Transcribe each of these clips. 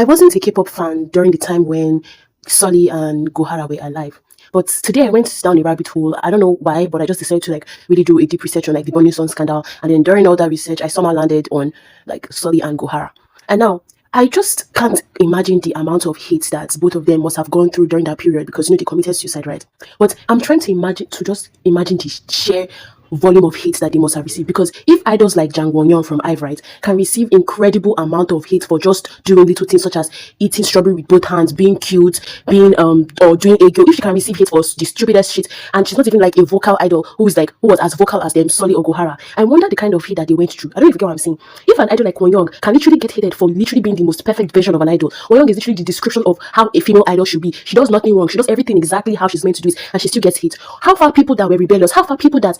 I wasn't a K-pop fan during the time when Sully and Gohara were alive. But today I went down a rabbit hole. I don't know why, but I just decided to like really do a deep research on like the Burning Sun scandal. And then during all that research, I somehow landed on like Sully and Gohara. And now I just can't imagine the amount of hate that both of them must have gone through during that period because they committed suicide, right? But I'm trying to imagine the sheer volume of hate that they must have received, because if idols like Jang Won-yeon from IVE, right, can receive incredible amount of hate for just doing little things such as eating strawberry with both hands, being cute, being or doing ego, if she can receive hate for the stupidest shit, and she's not even like a vocal idol who was as vocal as them, Sully or Gohara, I wonder the kind of hate that they went through. I don't know if you get what I'm saying. If an idol like Won-yeon can literally get hated for literally being the most perfect version of an idol, Won-yeon is literally the description of how a female idol should be. She does nothing wrong, she does everything exactly how she's meant to do it, and she still gets hate. How far people that were rebellious, how far people that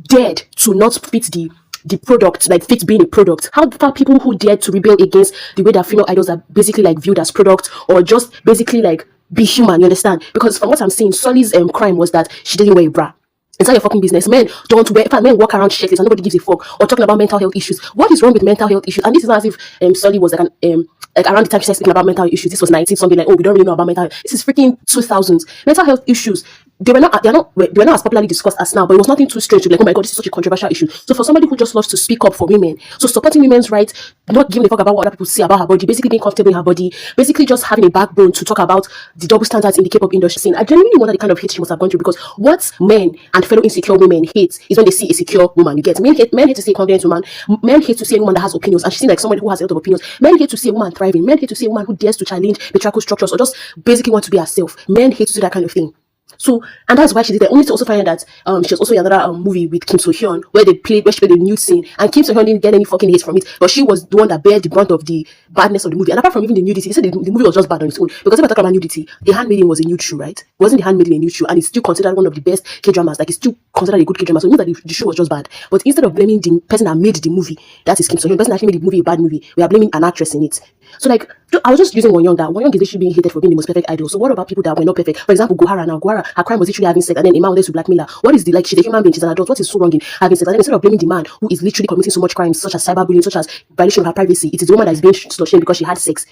dared to not fit the product, like fit being a product, how far people who dared to rebel against the way that female idols are basically like viewed as product, or just basically like be human, you understand? Because from what I'm saying, Sully's crime was that she didn't wear a bra. It's not your fucking business. Men don't wear. In fact, men walk around shirtless and nobody gives a fuck. Or talking about mental health issues. What is wrong with mental health issues? And this is not as if Sully was like an like around the time she started speaking about mental issues. This was 19 something, like, oh, we don't really know about mental health. This is freaking 2000s. Mental health issues, they were not as popularly discussed as now, but it was nothing too strange to be like, oh my god, this is such a controversial issue. So for somebody who just loves to speak up for women, so supporting women's rights, not giving a fuck about what other people say about her body, basically being comfortable in her body, basically just having a backbone to talk about the double standards in the K-pop industry scene. I genuinely wonder the kind of hate she must have gone through, because what men and fellow insecure women hate is when they see a secure woman. You get, men hate to see a confident woman, men hate to see a woman that has opinions, and she seems like somebody who has a lot of opinions. Men hate to see a woman thriving, men hate to see a woman who dares to challenge patriarchal structures or just basically want to be herself. Men hate to see that kind of thing. So, and that's why she did that. Only to also find out that she was also in another movie with Kim So-hyun where she played a nude scene, and Kim So-hyun didn't get any fucking hate from it, but she was the one that bear the brunt of the badness of the movie. And apart from even the nudity, he said the movie was just bad on its own. Because if I talk about nudity, The Handmaiden was a nude shoe, right? Wasn't The Handmaiden a nude shoe? And it's still considered one of the best K-dramas. Like, it's still considered a good K-drama. So it means that the show was just bad. But instead of blaming the person that made the movie, that is Kim So-hyun, the person that actually made the movie a bad movie, we are blaming an actress in it. So like, I was just using Won-yeon, that Won-yeon is literally being hated for being the most perfect idol. So what about people that were not perfect? For example, Gohara. Now Gohara, her crime was literally having sex, and then a man wanted to blackmail her. What is the, like, she's a human being, she's an adult. What is so wrong in having sex? And then instead of blaming the man who is literally committing so much crimes, such as cyberbullying, such as violation of her privacy, it is the woman that is being slut-shamed because she had sex.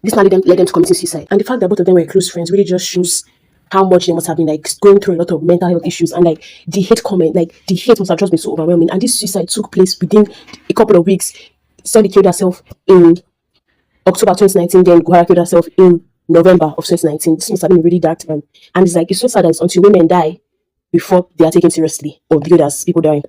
This now led them to committing suicide. And the fact that both of them were close friends really just shows how much they must have been like going through a lot of mental health issues, and like the hate comment, like the hate must have just been so overwhelming. And this suicide took place within a couple of weeks. Sully killed herself in October 2019, then Gohara killed herself in November of 2019. This must have been a really dark time. And it's like, it's so sad that it's until women die before they are taken seriously or viewed as people dying.